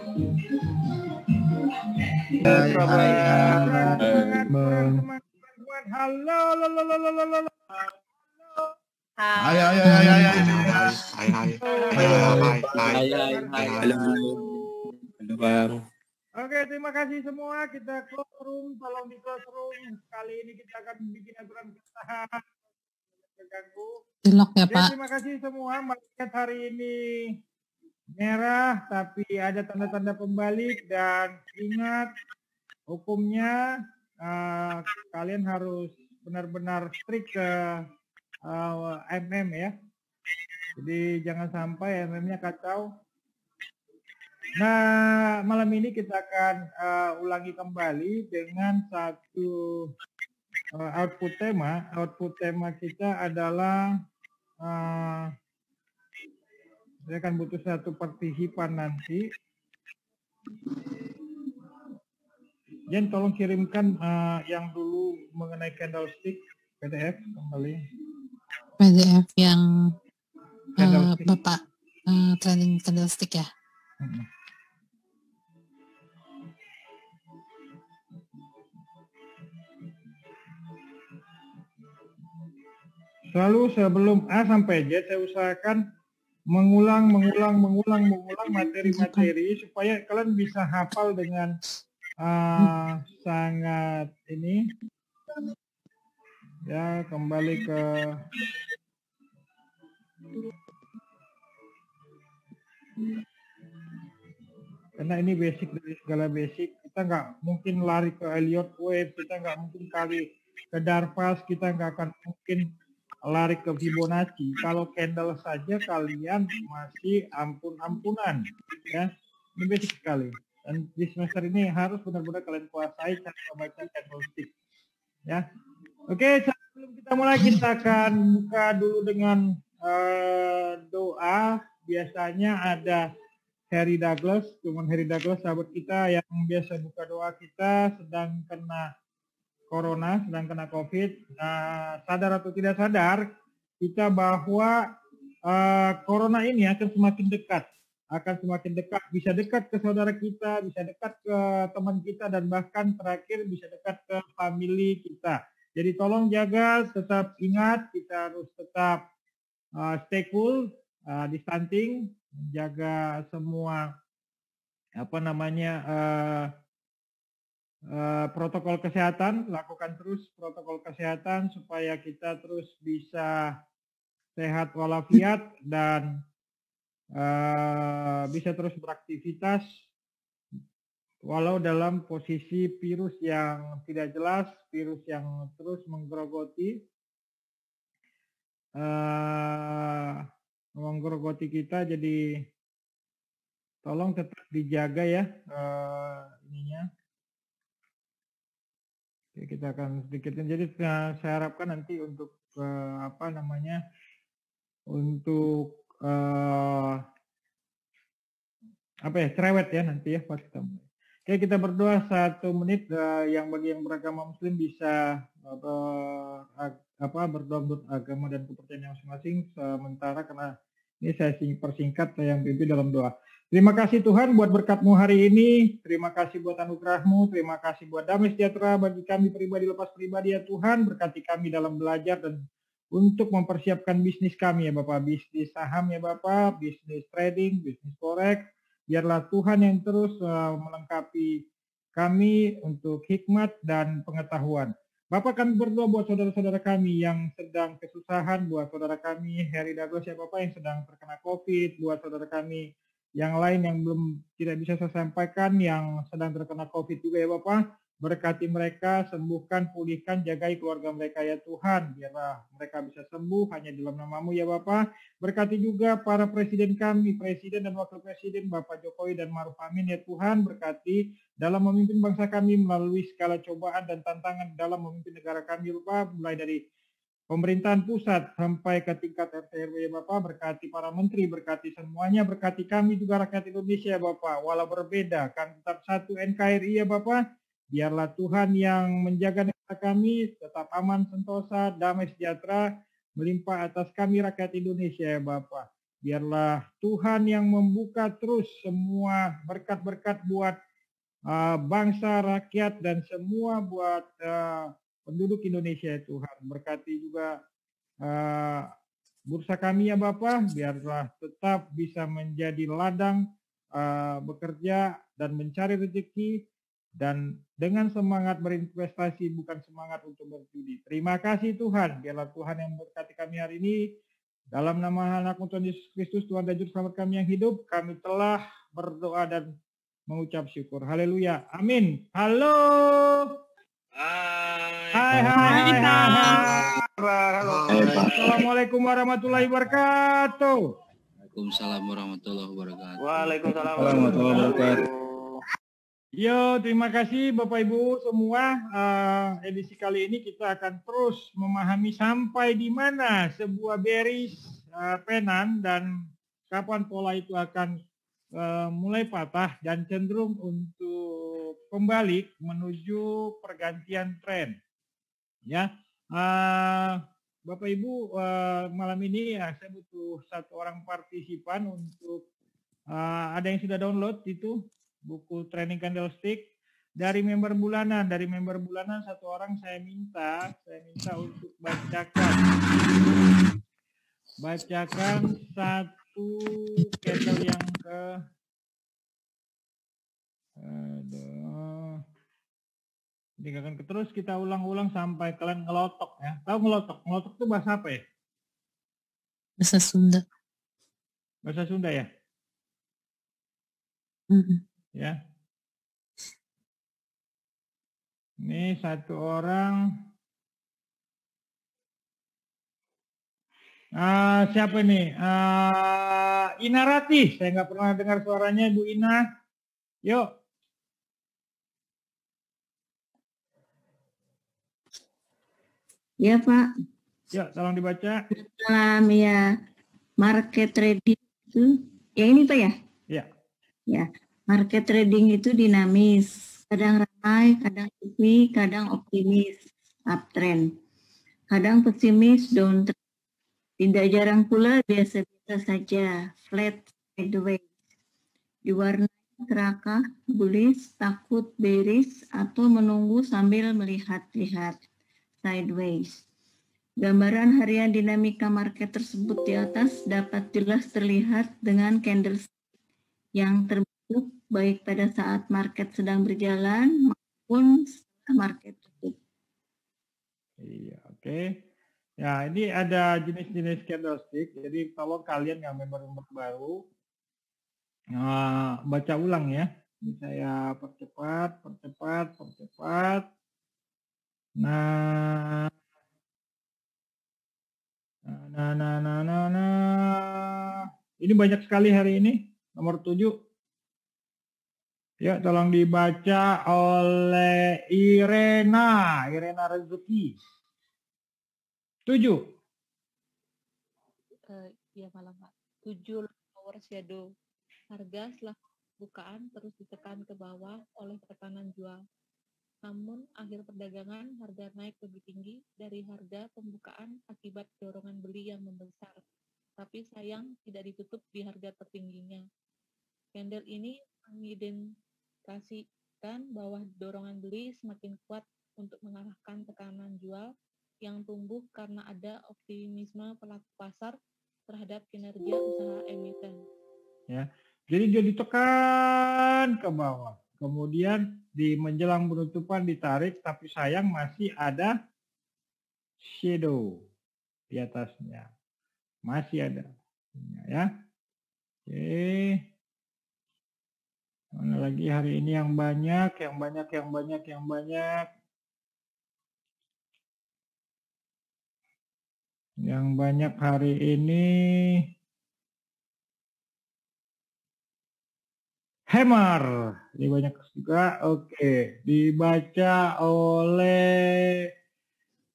Halo. Halo Bang. Oke, terima kasih semua. Kita close room, tolong di close room. Kali ini kita akan bikin aturan kesalahan. Terganggu. Dilok ya Pak. Terima kasih semua. Melihat hari ini merah, tapi ada tanda-tanda pembalik dan ingat hukumnya kalian harus benar-benar strict ke MM ya. Jadi jangan sampai MM-nya kacau. Nah, malam ini kita akan ulangi kembali dengan satu output tema. Output tema kita adalah saya akan butuh satu partisipan nanti. Jen, tolong kirimkan yang dulu mengenai candlestick PDF kembali. PDF yang Bapak training candlestick ya. Selalu sebelum A sampai Z saya usahakan mengulang materi-materi supaya kalian bisa hafal dengan sangat ini ya. Kembali ke karena ini basic dari segala basic. Kita nggak mungkin lari ke Elliott Wave, kita nggak mungkin kali ke Darvas, kita nggak akan mungkin lari ke Fibonacci. Kalau candle saja kalian masih ampun-ampunan ya. Ini basic sekali. Dan di semester ini harus benar-benar kalian kuasai cara membaca candlestick ya. Oke, sebelum kita mulai kita akan buka dulu dengan doa. Biasanya ada Harry Douglas, cuman Harry Douglas sahabat kita yang biasa buka doa kita sedang kena corona, sedang kena COVID. Sadar atau tidak sadar kita bahwa corona ini akan semakin dekat, bisa dekat ke saudara kita, bisa dekat ke teman kita, dan bahkan terakhir bisa dekat ke family kita. Jadi tolong jaga, tetap ingat, kita harus tetap stay cool, distancing, jaga semua protokol kesehatan, lakukan terus protokol kesehatan supaya kita terus bisa sehat walafiat dan bisa terus beraktivitas walau dalam posisi virus yang tidak jelas, virus yang terus menggerogoti kita. Jadi tolong tetap dijaga ya ininya. Oke, kita akan sedikit. Jadi saya harapkan nanti untuk untuk cerewet ya nanti ya pas kita mulai. Oke, kita berdoa 1 menit yang bagi yang beragama Muslim bisa berdoa menurut agama dan kepercayaan masing-masing sementara, karena ini saya persingkat, saya yang pimpin dalam doa. Terima kasih Tuhan buat berkat-Mu hari ini, terima kasih buat anugerah-Mu, terima kasih buat damai sejahtera bagi kami pribadi lepas pribadi ya Tuhan. Berkati kami dalam belajar dan untuk mempersiapkan bisnis kami ya Bapak, bisnis saham ya Bapak, bisnis trading, bisnis forex. Biarlah Tuhan yang terus melengkapi kami untuk hikmat dan pengetahuan. Bapak, kami berdoa buat saudara-saudara kami yang sedang kesusahan, buat saudara kami Harry Douglas ya Bapak yang sedang terkena COVID, buat saudara kami yang lain yang belum tidak bisa saya sampaikan yang sedang terkena COVID juga ya Bapak. Berkati mereka, sembuhkan, pulihkan, jagai keluarga mereka ya Tuhan. Biarlah mereka bisa sembuh hanya dalam nama-Mu ya Bapak. Berkati juga para presiden kami, presiden dan wakil presiden Bapak Jokowi dan Maruf Amin ya Tuhan. Berkati dalam memimpin bangsa kami melalui segala cobaan dan tantangan dalam memimpin negara kami Bapak. Mulai dari pemerintahan pusat sampai ke tingkat RT RW ya Bapak. Berkati para menteri, berkati semuanya. Berkati kami juga rakyat Indonesia ya Bapak. Walau berbeda, kami tetap satu NKRI ya Bapak. Biarlah Tuhan yang menjaga negara kami tetap aman, sentosa, damai sejahtera, melimpah atas kami rakyat Indonesia ya Bapak. biarlah Tuhan yang membuka terus semua berkat-berkat buat bangsa, rakyat, dan semua buat penduduk Indonesia ya Tuhan. Berkati juga bursa kami ya Bapak, biarlah tetap bisa menjadi ladang bekerja dan mencari rezeki dan dengan semangat berinvestasi bukan semangat untuk berjudi. Terima kasih Tuhan, biarlah Tuhan yang memberkati kami hari ini. Dalam nama anak-Mu Tuhan Yesus Kristus, Tuhan dan Juru Selamat kami yang hidup, kami telah berdoa dan mengucap syukur. Haleluya. Amin. Halo. Hai. Assalamualaikum warahmatullahi wabarakatuh. Waalaikumsalam warahmatullahi wabarakatuh. Waalaikumsalam warahmatullahi wabarakatuh. Yo, terima kasih Bapak Ibu semua. Edisi kali ini kita akan terus memahami sampai di mana sebuah beris penan dan kapan pola itu akan mulai patah dan cenderung untuk kembali menuju pergantian tren. Ya, Bapak Ibu, malam ini saya butuh satu orang partisipan untuk ada yang sudah download itu buku training candlestick dari member bulanan. Dari member bulanan satu orang saya minta untuk bacakan satu candle yang terus kita ulang-ulang sampai kalian ngelotok ya. Tahu ngelotok? Ngelotok itu bahasa apa ya? Bahasa Sunda. Bahasa Sunda ya? Ya. Ini satu orang. Siapa ini? Ina Ratih. Saya nggak pernah dengar suaranya Bu Ina. Yuk. Ya Pak. Yuk, tolong dibaca. Salam ya. Market trading itu, ya ini Pak ya? Ya. Ya, market trading itu dinamis. Kadang ramai, kadang sepi, kadang optimis, uptrend. Kadang pesimis, downtrend. Tidak jarang pula biasa-biasa saja, flat sideways. Diwarnai serakah, bullish, takut, bearish, atau menunggu sambil melihat-lihat, sideways. Gambaran harian dinamika market tersebut di atas dapat jelas terlihat dengan candlestick yang terbentuk baik pada saat market sedang berjalan maupun setelah market tutup. Iya, oke. Ya, ini ada jenis-jenis candlestick. Jadi kalau kalian yang member-member baru, baca ulang ya. Ini saya percepat. Nah. Ini banyak sekali hari ini. Nomor 7. Ya, tolong dibaca oleh Irena Rezeki. 7. Ya malam Pak. 7 lower shadow. Harga setelah bukaan terus ditekan ke bawah oleh tekanan jual. Namun akhir perdagangan harga naik lebih tinggi dari harga pembukaan akibat dorongan beli yang membesar. Tapi sayang tidak ditutup di harga tertingginya. Candle ini mengindikasikan bahwa dorongan beli semakin kuat untuk mengalahkan tekanan jual yang tumbuh karena ada optimisme pelaku pasar terhadap kinerja usaha emiten. Ya, jadi dia ditekan ke bawah, kemudian di menjelang penutupan ditarik, tapi sayang masih ada shadow di atasnya, masih ada, ya. Oke, mana lagi hari ini yang banyak. Yang banyak hari ini Hammer. Ini banyak juga. Oke, dibaca oleh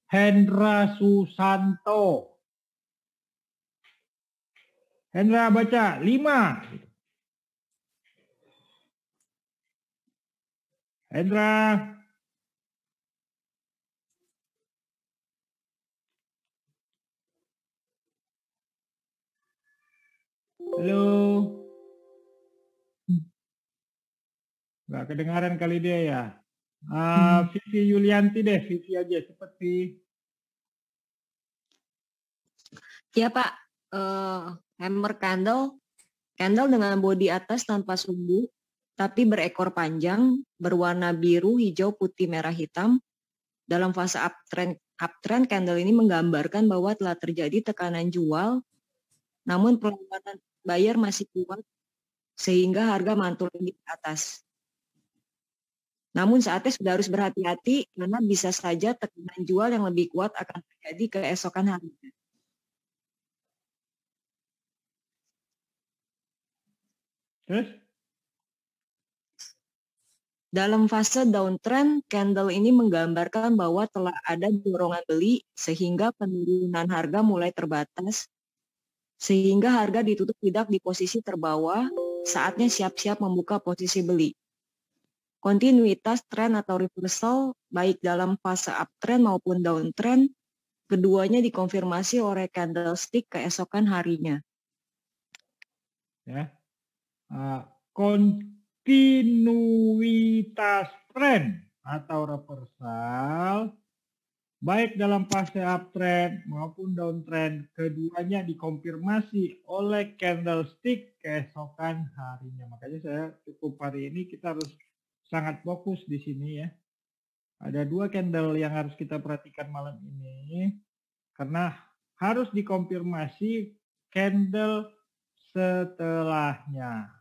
Hendra Susanto. Hendra baca 5. Hendra. Nggak kedengaran kali dia ya. Vivi Yulianti deh, Vivi aja seperti. Ya Pak, hammer candle dengan bodi atas tanpa sumbu, tapi berekor panjang, berwarna biru, hijau, putih, merah, hitam. Dalam fase uptrend candle ini menggambarkan bahwa telah terjadi tekanan jual, namun perlambatan buyer masih kuat, sehingga harga mantul di atas. Namun saatnya sudah harus berhati-hati karena bisa saja tekanan jual yang lebih kuat akan terjadi keesokan harinya. Terus? Dalam fase downtrend, candle ini menggambarkan bahwa telah ada dorongan beli sehingga penurunan harga mulai terbatas, sehingga harga ditutup tidak di posisi terbawah, saatnya siap-siap membuka posisi beli. Kontinuitas tren atau reversal baik dalam fase uptrend maupun downtrend, keduanya dikonfirmasi oleh candlestick keesokan harinya. Ya. Kontinuitas tren atau reversal baik dalam fase uptrend maupun downtrend, keduanya dikonfirmasi oleh candlestick keesokan harinya. Makanya saya cukup hari ini kita harus sangat fokus di sini ya. Ada dua candle yang harus kita perhatikan malam ini karena harus dikonfirmasi candle setelahnya.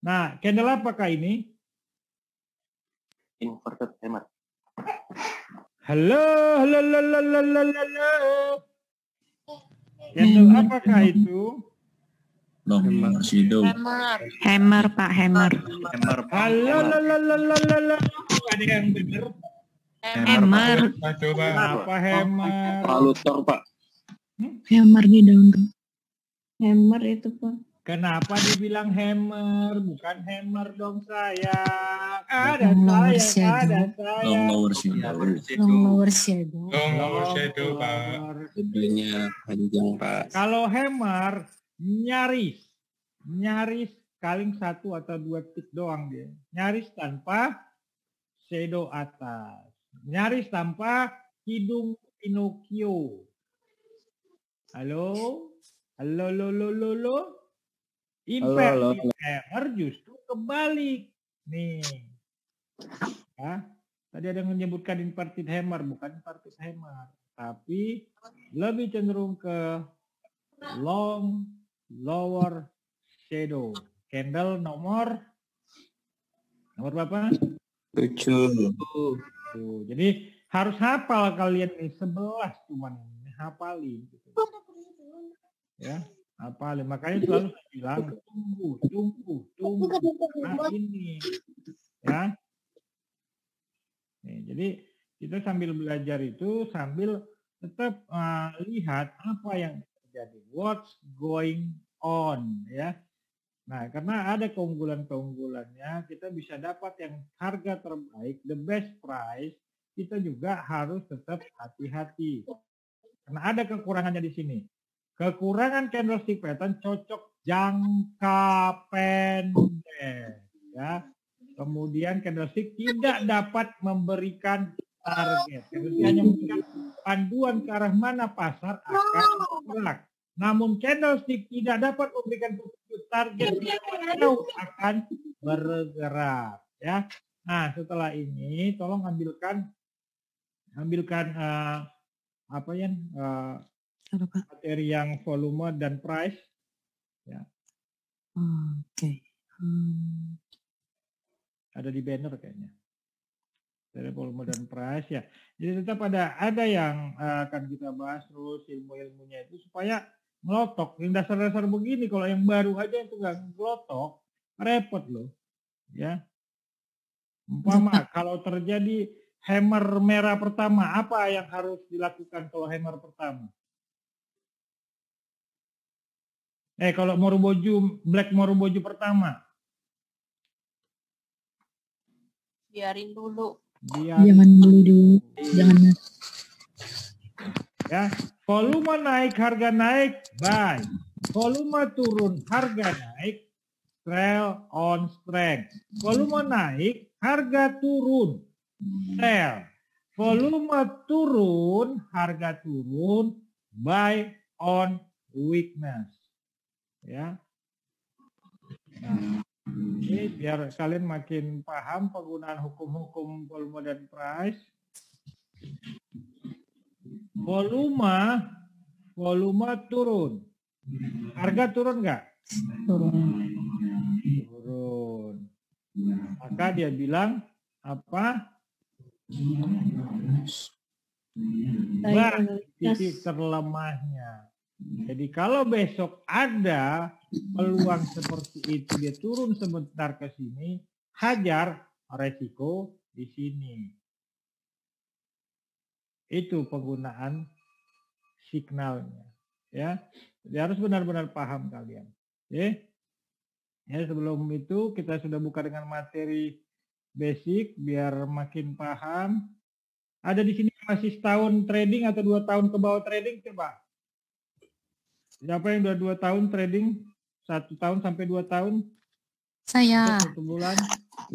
Nah, candle apakah ini? Inverted hammer. Halo. Candle apakah itu? Long shadow. Hammer, Pak, hammer. Halo. Ada yang benar? Hammer. Apa hammer? Palutor, Pak. Hammer di dalam. Hammer itu Pak. Kenapa dibilang hammer? Bukan hammer dong sayang. Ada Long lower sayang, shadow. ada Long sayang. lower shadow. Long lower shadow. Lower. Videonya panjang, Pak. Kalau hammer nyaris paling 1 atau 2 tick doang dia. Nyaris tanpa shadow atas. Nyaris tanpa hidung Pinocchio. Halo. Inverted hammer justru kebalik. Nih. Ya. Tadi ada yang menyebutkan inverted hammer, bukan inverted hammer. Tapi lebih cenderung ke long lower shadow. Candle nomor berapa? 7. Tuh, jadi harus hafal kalian ini 11 cuman ini hafalin gitu. Ya, hafalin. Makanya selalu saya bilang tunggu karena ini ya. Nih, jadi kita sambil belajar itu sambil tetap lihat apa yang terjadi, what's going on ya. Nah, karena ada keunggulan-keunggulannya, kita bisa dapat yang harga terbaik, the best price, kita juga harus tetap hati-hati. Karena ada kekurangannya di sini. Kekurangan candlestick pattern cocok jangka pendek. Ya. Kemudian candlestick tidak dapat memberikan target. Candlestick hanya memberikan panduan ke arah mana pasar akan bergerak. Namun candlestick tidak dapat memberikan target yang akan bergerak ya. Nah, setelah ini tolong ambilkan materi yang volume dan price ya. Oke. Ada di banner kayaknya. Dari volume dan price ya. Jadi tetap ada yang akan kita bahas terus ilmu-ilmunya itu supaya ngelotok. Yang dasar-dasar begini kalau yang baru aja itu nggak ngelotok, repot loh. Ya. Umpama kalau terjadi hammer merah pertama, apa yang harus dilakukan kalau hammer pertama? Kalau black Moruboju pertama. Biarin dulu. Jangan beli dulu. Jangan. Ya, volume naik, harga naik, buy. Volume turun, harga naik, Sell on strength. Volume naik, harga turun. Sell. Volume turun, harga turun. Buy on weakness. Ya. Nah, ini biar kalian makin paham penggunaan hukum-hukum volume dan price. Volume turun. Harga turun nggak? Turun. Maka dia bilang apa? Titik terlemahnya. Jadi kalau besok ada peluang seperti itu, dia turun sebentar ke sini, hajar resiko di sini. Itu penggunaan signalnya, ya. Jadi harus benar-benar paham kalian. Oke. Ya, sebelum itu kita sudah buka dengan materi basic biar makin paham. Ada di sini masih setahun trading atau 2 tahun ke bawah trading, coba. Siapa yang udah 2 tahun trading? 1 tahun sampai 2 tahun? Saya. 1 bulan?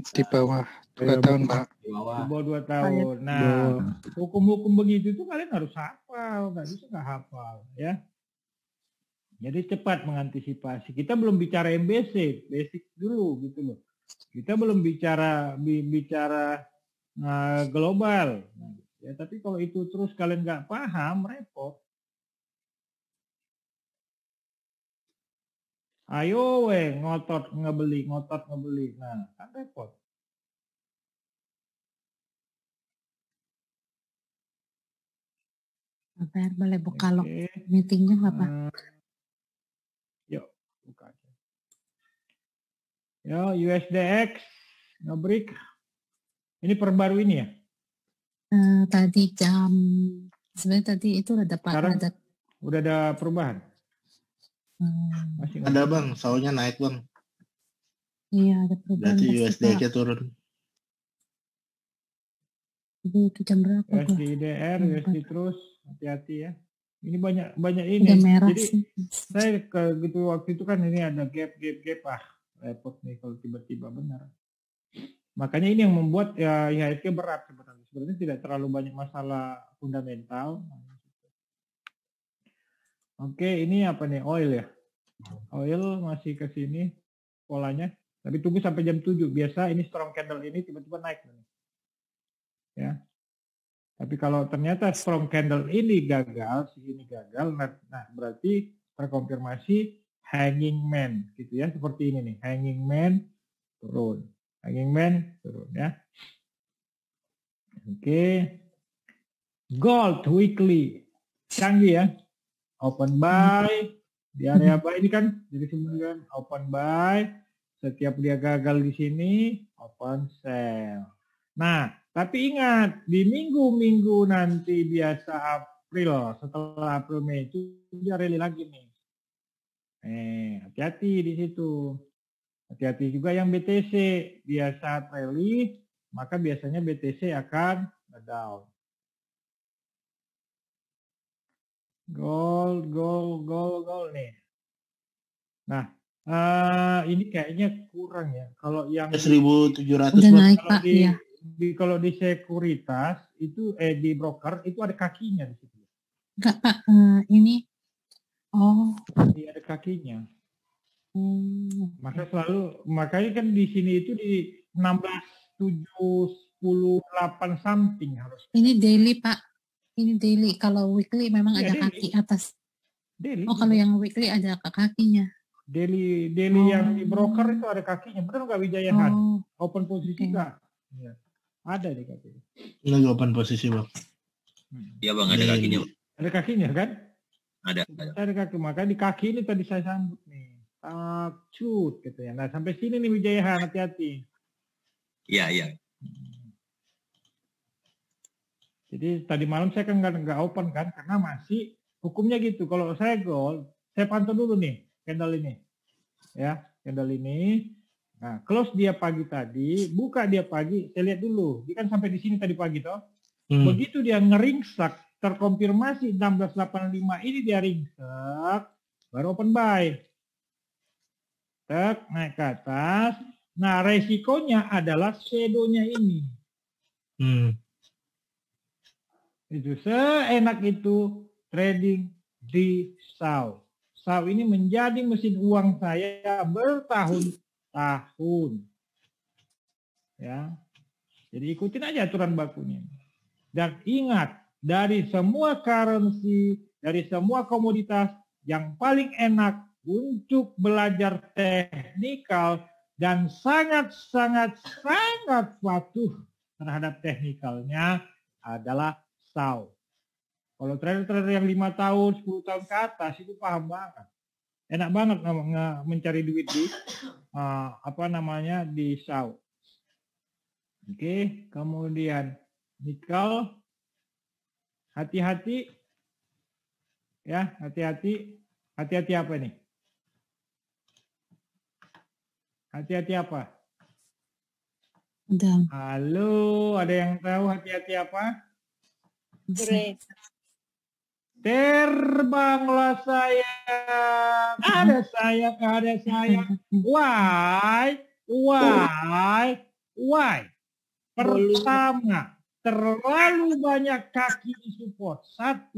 Di bawah 2 tahun, Pak. Di bawah 2 tahun. Nah, hukum-hukum begitu tuh kalian harus hafal. Nggak bisa nggak hafal, ya. Jadi cepat mengantisipasi. Kita belum bicara MBC, basic dulu gitu loh. Kita belum bicara global. Ya, tapi kalau itu terus kalian nggak paham, repot. Ayo ngotot ngebeli. Nah, kan repot. Bapak boleh buka log meetingnya nggak Pak? Yuk, buka aja. Yo, USDX, ngebreak. Ini perbaru ini ya? Tadi sebenarnya tadi itu udah udah ada perubahan? Masih ada bang, soalnya naik bang. Iya ada perubahan. Berarti USDX-nya turun. Jadi itu jam berapa? USDR, USD terus, hati-hati ya. Ini banyak ini. Udah merah jadi sih. saya gitu waktu itu kan ini ada gap repot nih kalau tiba-tiba benar. Makanya ini yang membuat ya IHSG berat sebenarnya. Sebenarnya tidak terlalu banyak masalah fundamental. Oke, ini apa nih? Oil ya. Oil masih ke sini polanya. Tapi tunggu sampai jam 7. Biasa ini strong candle ini tiba-tiba naik nih. Ya. Tapi kalau ternyata strong candle ini gagal, ini gagal, nah berarti terkonfirmasi hanging man gitu ya, seperti ini nih, hanging man turun ya. Oke. Gold weekly canggih ya, open buy di area buy ini kan, jadi kemudian open buy, setiap dia gagal di sini open sell. Nah, tapi ingat, di minggu-minggu nanti biasa April, setelah April Mei itu dia rally lagi nih. Hati-hati di situ. Hati-hati juga yang BTC, biasa rally, maka biasanya BTC akan down. Gold nih. Nah, ini kayaknya kurang ya. Kalau yang 1.700 udah naik Pak, ya. Kalau di sekuritas itu di broker itu ada kakinya di situ. Enggak Pak, ini Iya, ada kakinya. Makanya kan di sini itu di 16.718 something harus. Ini daily Pak. Ini daily. Kalau weekly memang ada daily. Kaki atas. Daily. Kalau yang weekly ada kakinya. Daily yang di broker itu ada kakinya. Benar nggak Wijayahan? Open posisi nggak? Ya. Ada di kakinya. Lagi open posisi bang. Iya bang, ada kakinya. Ada kakinya kan? Ada. Ada kaki. Maka di kaki ini tadi saya sambut nih. Cut gitu ya. Nah sampai sini nih Wijayahan, hati-hati. Iya. Jadi tadi malam saya kan nggak open kan, karena masih hukumnya gitu. Kalau saya gold, saya pantau dulu nih candle ini, ya candle ini. Nah close dia pagi tadi, buka dia pagi, saya lihat dulu. Dia kan sampai di sini tadi pagi toh. Begitu dia ngeringsak, terkonfirmasi 1685 ini dia ringsak, baru open buy. tek, naik ke atas. Nah, resikonya adalah shadow-nya ini. Itu seenak itu trading di SAW. SAW ini menjadi mesin uang saya bertahun-tahun. Ya. Jadi ikutin aja aturan bakunya. Dan ingat, dari semua currency, dari semua komoditas, yang paling enak untuk belajar teknikal dan sangat-sangat patuh terhadap teknikalnya adalah SAW. Kalau trader-trader yang 5 tahun, 10 tahun ke atas itu paham banget. Enak banget mencari duit di di SAW. Oke, kemudian nikel, hati-hati ya, hati-hati apa nih? Hati-hati apa? Halo, ada yang tahu hati-hati apa? Terbanglah sayang, ada sayang. Why? Pertama, terlalu banyak kaki di support. 1,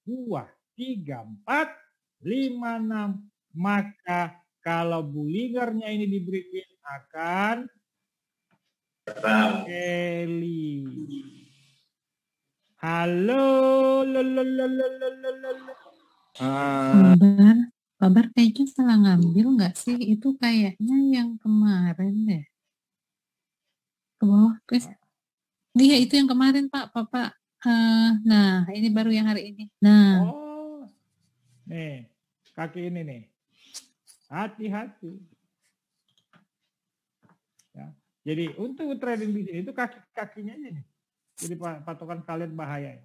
2, 3, 4, 5, 6. Maka kalau Bollingernya ini di break-in akan Kelly. Halo. Kabar kayaknya salah ngambil nggak sih? Itu kayaknya yang kemarin deh. Ke bawah, guys. Iya, itu yang kemarin, Pak. Nah, ini baru yang hari ini. Nah. Oh. Nih, kaki ini nih. Hati-hati. Ya. Jadi untuk trading di sini itu kaki-kakinya aja nih. Jadi patokan kalian bahaya.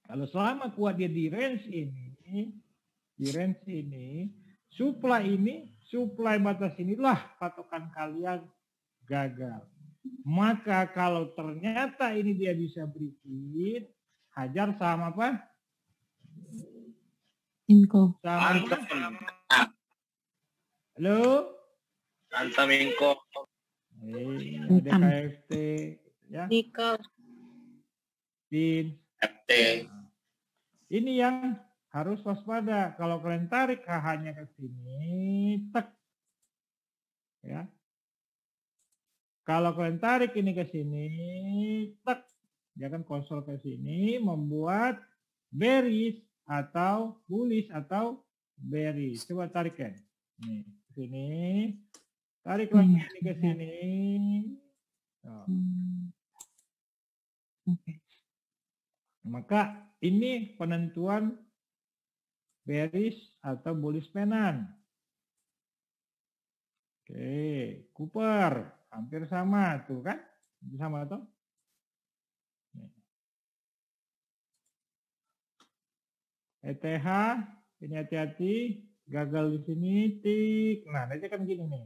Kalau selama kuat dia di range ini, supply batas inilah patokan kalian gagal. Maka kalau ternyata ini dia bisa break-in, hajar sama apa? Inko. Halo? Antam Inko. Ada KFT. Ya. Nikel. Pin. FT. Ini yang harus waspada. Kalau kalian tarik KH-nya ke sini, tek. Ya. Kalau kalian tarik ini ke sini, tek. Dia akan konsol ke sini, membuat bearish atau bullish atau bearish. Coba tarik kan. Nih, ke sini. Tarik lagi ini ke sini. Oh. Okay. Maka ini penentuan bearish atau bullish penan. Oke, Cooper hampir sama tuh kan? Sama tuh. ETH ini hati-hati, gagal di sini, tik. Nah, nanti kan gini nih.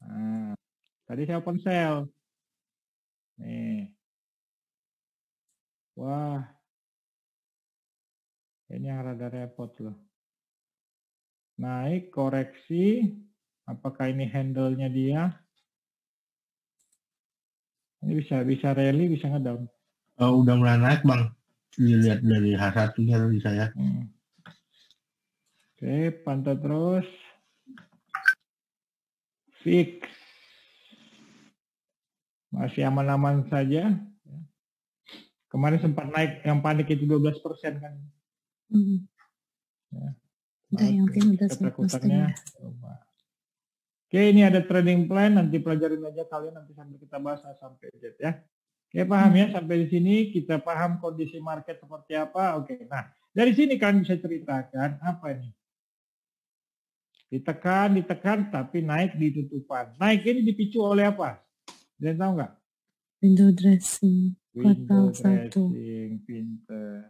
Nah, tadi saya open sell. Nih. Wah. Ini yang rada repot loh. Naik, koreksi. Apakah ini handle-nya dia? Ini bisa rally, bisa ngedown. Oh, udah mulai naik, Bang. Dilihat dari H1-nya tadi saya. Oke, pantau terus. Fix. Masih aman-aman saja. Kemarin sempat naik, yang panik itu 12% kan. Ya. Yang tim udah ketakutannya. Oke, ini ada trading plan, nanti pelajarin aja kalian, nanti sampai kita bahas sampai Z ya. Oke, paham ya, sampai di sini kita paham kondisi market seperti apa. Oke, nah dari sini kalian bisa ceritakan apa ini? Ditekan, tapi naik di tutupan. Naik ini dipicu oleh apa? Kalian tahu nggak? Window dressing. Window dressing, pinter.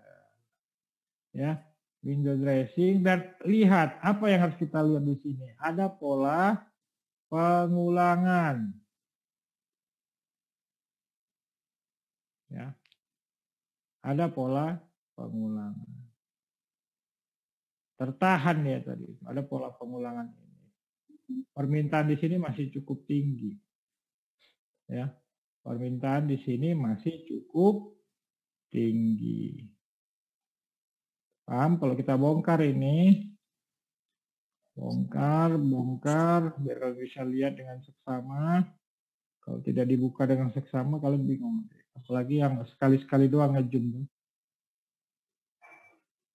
Ya, window dressing. Dan lihat apa yang harus kita lihat di sini. Ada pola pengulangan. Ya. Ada pola pengulangan. Tertahan ya tadi. Ada pola pengulangan ini. permintaan di sini masih cukup tinggi. Ya, permintaan di sini masih cukup tinggi. Paham? Kalau kita bongkar ini, bongkar, biar kalian bisa lihat dengan seksama. Kalau tidak dibuka dengan seksama, kalian bingung. Apalagi yang sekali-sekali doang ngezoom.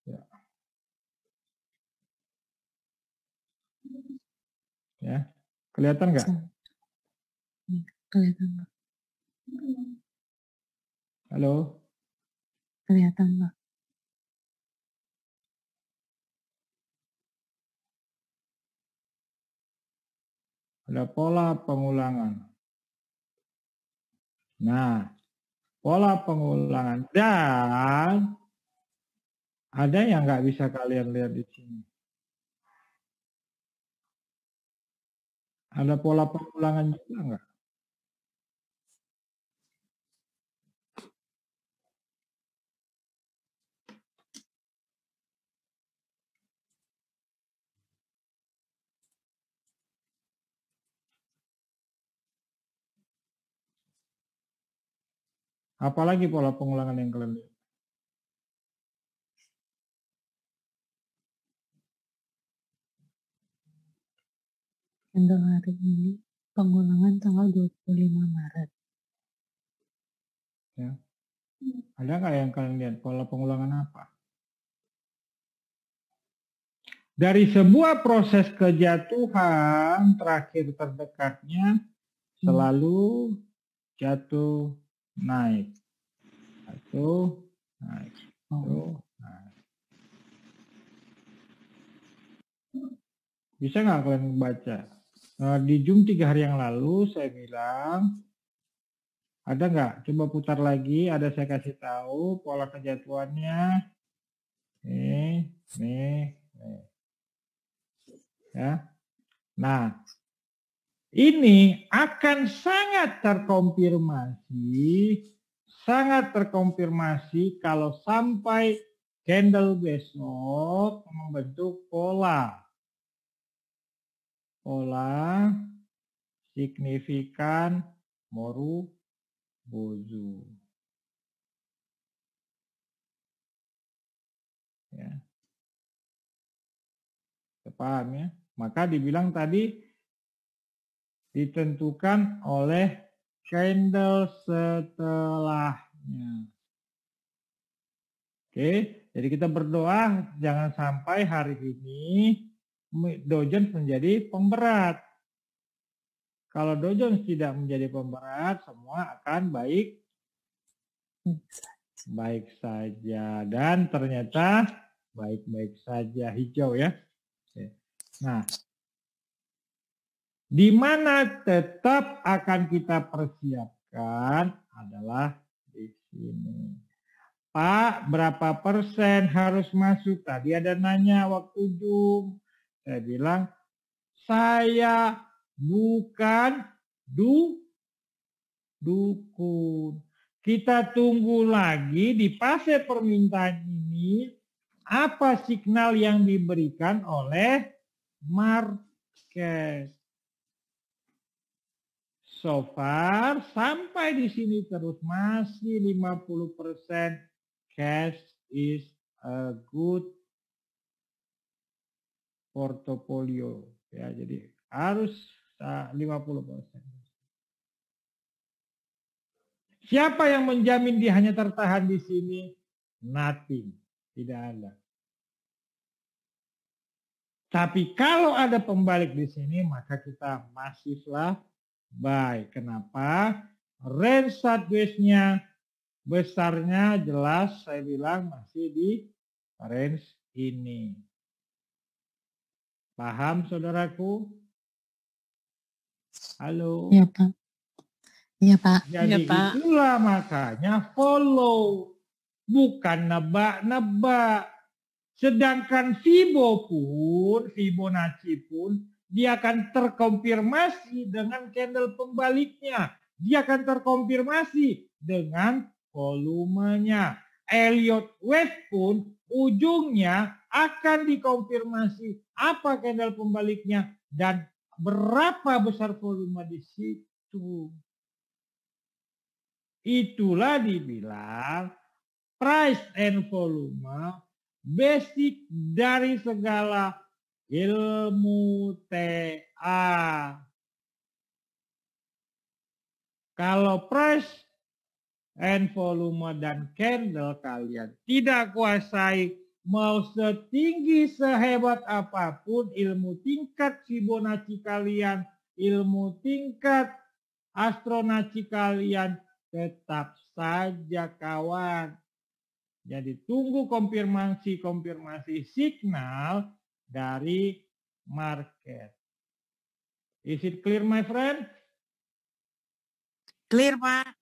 Ya. Ya, kelihatan nggak? Kelihatan, Pak. Halo? Kelihatan, Pak. Ada pola pengulangan. Nah, pola pengulangan. Dan ada yang nggak bisa kalian lihat di sini. Ada pola pengulangan juga nggak? Apalagi pola pengulangan yang kalian lihat? Candle hari ini pengulangan tanggal 25 Maret. Ya. Ada nggak yang kalian lihat pola pengulangan apa? Dari sebuah proses kejatuhan terakhir terdekatnya selalu jatuh naik. Jatuh naik. Jatuh naik. Bisa nggak kalian baca? Di Zoom 3 hari yang lalu saya bilang, ada nggak? Coba putar lagi, ada saya kasih tahu pola kejatuhannya. Nih. Ya. Nah, ini akan sangat terkonfirmasi kalau sampai candle besok membentuk pola signifikan Morubozu. Ya. Paham ya? Maka dibilang tadi ditentukan oleh candle setelahnya. Oke, jadi kita berdoa jangan sampai hari ini Dow Jones menjadi pemberat. Kalau Dow Jones tidak menjadi pemberat, semua akan baik saja. Dan ternyata baik-baik saja, hijau ya. Nah, di mana tetap akan kita persiapkan adalah di sini. Pak, berapa persen harus masuk? Tadi ada nanya waktu Zoom. Saya bilang, saya bukan dukun. Kita tunggu lagi di fase permintaan ini, apa signal yang diberikan oleh market. So far sampai di sini terus masih 50% cash is a good portfolio ya, jadi harus 50%. Siapa yang menjamin dia hanya tertahan di sini? Nothing, tidak ada. Tapi kalau ada pembalik di sini, maka kita masiflah buy. Kenapa? Range sideways-nya besarnya jelas saya bilang masih di range ini. Paham saudaraku? Halo? Iya Pak. Iya Pak. Jadi itulah makanya follow. Bukan nebak-nebak. Sedangkan Fibonacci pun dia akan terkonfirmasi dengan candle pembaliknya. Dia akan terkonfirmasi dengan volumenya. Elliott Wave pun ujungnya akan dikonfirmasi apa candle pembaliknya dan berapa besar volume di situ. Itulah dibilang price and volume basic dari segala ilmu TA. Kalau price and volume dan candle kalian tidak kuasai, mau setinggi sehebat apapun ilmu tingkat Fibonacci kalian, ilmu tingkat Astronacci kalian, tetap saja kawan. Jadi tunggu konfirmasi signal dari market. Is it clear my friend? Clear, Pak.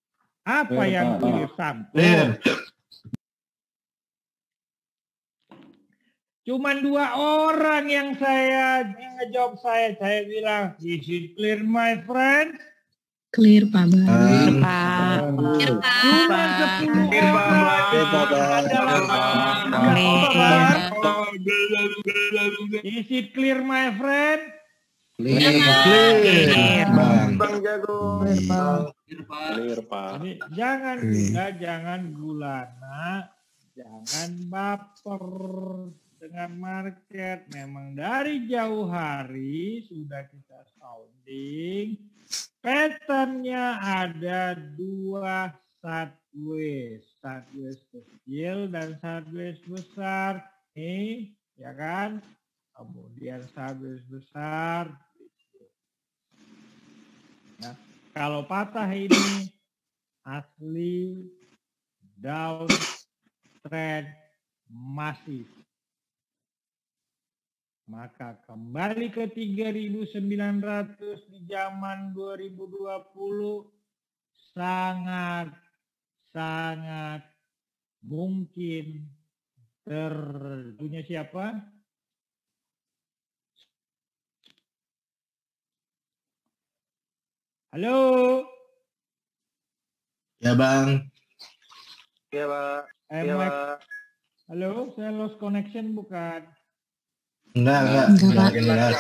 Apa Clear, yang Pak. clear Sam? Clear. Cuman 2 orang yang ngejawab saya. Saya bilang, is it clear my friend? Clear, Pak Bang. Pak. Clear, Cuma Pak. 10 Clear, Pak. orang Clear, Pak. adalah Clear. Is it clear my friend? Clear, Bang. Bang Jago. Clear, Pak. Jadi jangan gulana, jangan baper dengan market. Memang dari jauh hari sudah kita sounding. Patternnya ada 2 sideways. Sideways kecil dan sideways besar. Nih, ya kan? Kemudian sideways besar. Ya, kalau patah ini asli down trend masif. Maka kembali ke 3.900 di zaman 2020 sangat mungkin punya siapa? Halo? Ya, Bang. Iya, Pak. Iya, Mike. Pak. Halo, saya lost connection bukan? Enggak. Jelas.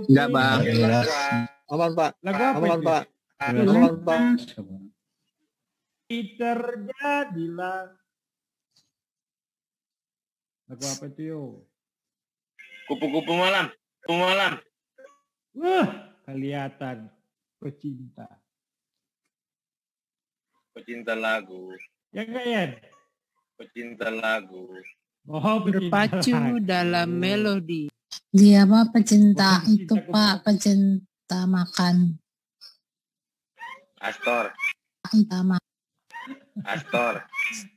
Enggak, Bang. Jelas. Aman, Pak. Lagu apa Aman, itu? Pak. Aman, Pak. Terjadilah. Lagu apa itu yo? Kupu-kupu malam. Kupu malam. Wah, kelihatan pecinta. Pecinta lagu. Ya enggak ya? Pecinta lagu. Oh, Berpacu dalam melodi. Dia apa pecinta Bukan itu pecinta Pak, pecinta makan. Astor. Utama. Astor.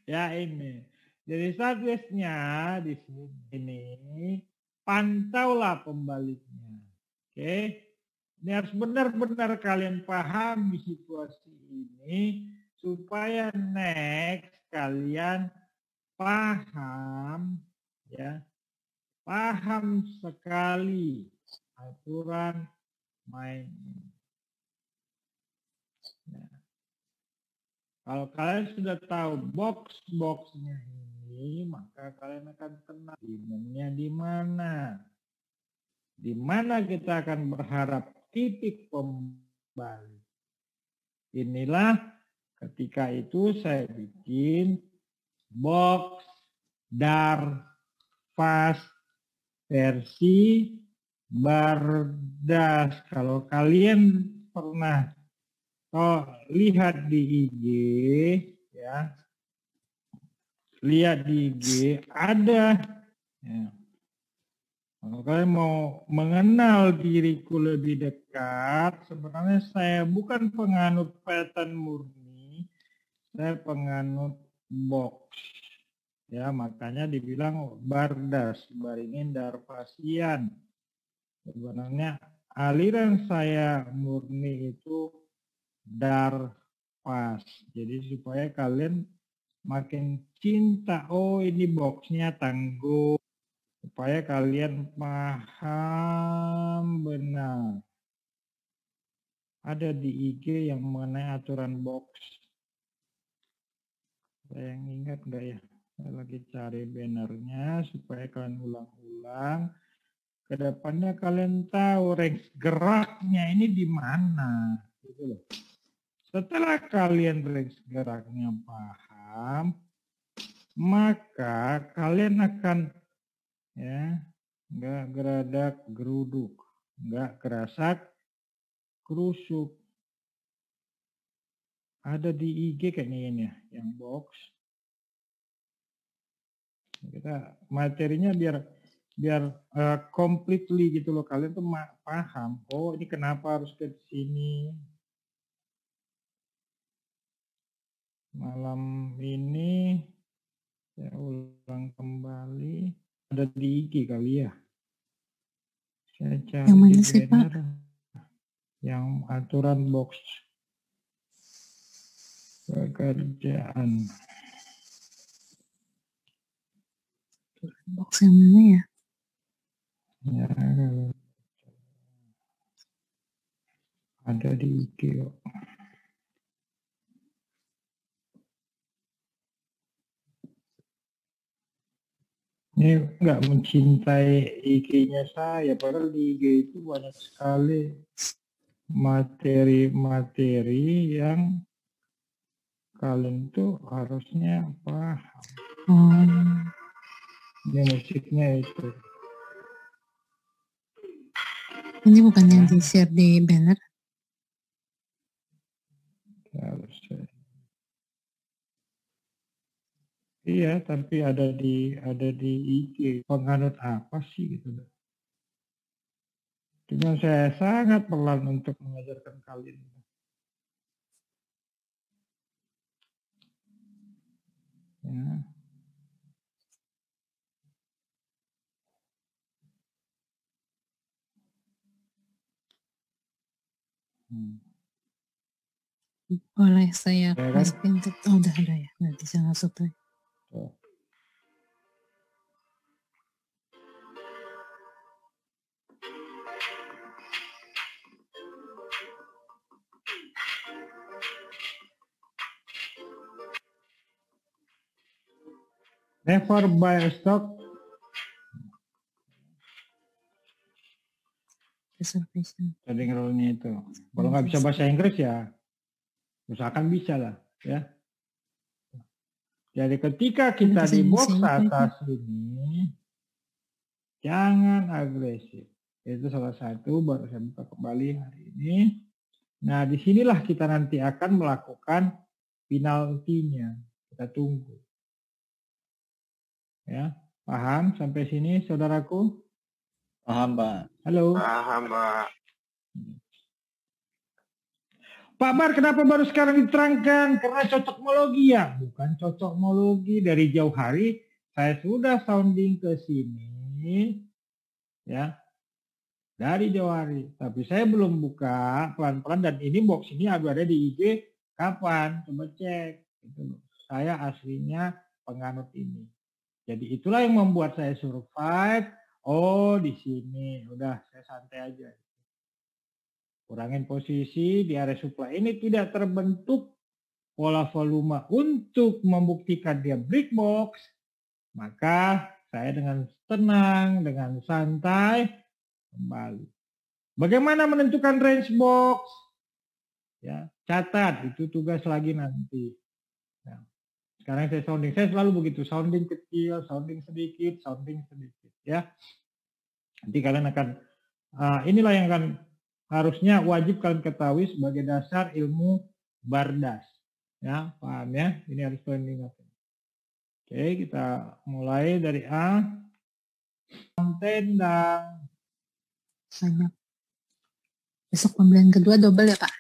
Ya ini. Jadi sideways-nya di sini pantaulah pembaliknya. Oke. Ini harus benar-benar kalian pahami situasi ini supaya next kalian paham ya. Paham sekali aturan main. Nah, kalau kalian sudah tahu box-boxnya ini, maka kalian akan tenang demandnya di mana. Di mana kita akan berharap titik pembalik. Inilah ketika itu saya bikin box dar fast versi Bardas. Kalau kalian pernah lihat di IG ya, lihat di IG ada ya. Kalau kalian mau mengenal diriku lebih dekat, sebenarnya saya bukan penganut pattern murni, saya penganut box. Ya, makanya dibilang Bardas, Baringin Darvasian. Sebenarnya aliran saya murni itu Darvas. Jadi supaya kalian makin cinta, oh ini boxnya tangguh. Supaya kalian paham benar. Ada di IG yang mengenai aturan box. Saya yang ingat enggak ya? Saya lagi cari bannernya supaya kalian ulang-ulang. Kedepannya kalian tahu range geraknya ini di mana, gitu loh. Setelah kalian range geraknya paham, maka kalian akan ya nggak geradak geruduk, nggak kerasak kerusuk. Ada di IG kayaknya ini ya, yang box. Kita materinya biar completely gitu loh, kalian tuh paham. Oh ini kenapa harus ke sini. Malam ini saya ulang kembali, ada di IG kali ya. Saya cari Yang mana di sih, Pak? banner yang aturan box pekerjaan. Box yang mana ya? Ya, kalau ada di IG kok. Ini nggak mencintai IG-nya saya, padahal di IG itu banyak sekali materi-materi yang kalian tuh harusnya paham. Ini musiknya itu. Ini bukan yang di-share di banner? Harusnya. Iya, tapi ada di IG. Penganut apa sih gitu. Cuma saya sangat pelan untuk mengajarkan kalian. Ya. Boleh saya Ya kan? masukin ke, oh udah ada ya, nanti saya masuk tuh. Tuh. Never buy a stock. Reservation. Trading rule-nya itu. Kalau nggak bisa bahasa Inggris ya, usahakan bisa lah, ya. Jadi ketika kita di box atas ini, jangan agresif. Itu salah satu baru saya buka kembali hari ini. Nah, disinilah kita nanti akan melakukan penaltinya. Kita tunggu. Ya, paham sampai sini, saudaraku? Paham, Pak. Halo. Paham, Pak. Pak Bar, kenapa baru sekarang diterangkan? Karena cocokmologi ya? Bukan cocokmologi. Dari jauh hari saya sudah sounding ke sini. Ya. Dari jauh hari. Tapi saya belum buka pelan-pelan. Dan ini box ini ada di IG. Kapan? Coba cek. Gitu. Saya aslinya penganut ini. Jadi itulah yang membuat saya survive. Oh, di sini. Udah, saya santai aja. Kurangin posisi di area supply ini tidak terbentuk pola volume untuk membuktikan dia break box, maka saya dengan tenang, dengan santai kembali. Bagaimana menentukan range box? Ya, catat, itu tugas lagi nanti. Nah, sekarang saya sounding, saya selalu begitu, sounding kecil, sounding sedikit, ya. Nanti kalian akan, inilah yang akan harusnya wajib kalian ketahui sebagai dasar ilmu bardas. Ya, paham ya? Ini harus kalian ingat. Oke, kita mulai dari A. Tendang. Banyak. Besok pembelian kedua double ya Pak?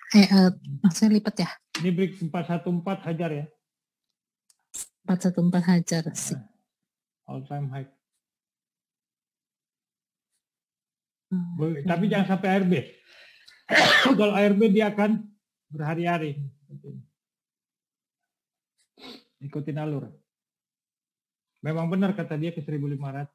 Maksudnya lipat ya? Ini break 414 hajar ya? 414 hajar sih. All time high. Tapi jangan sampai ARB. Kalau ARB dia akan berhari-hari. Ikutin alur. Memang benar kata dia ke 1.500.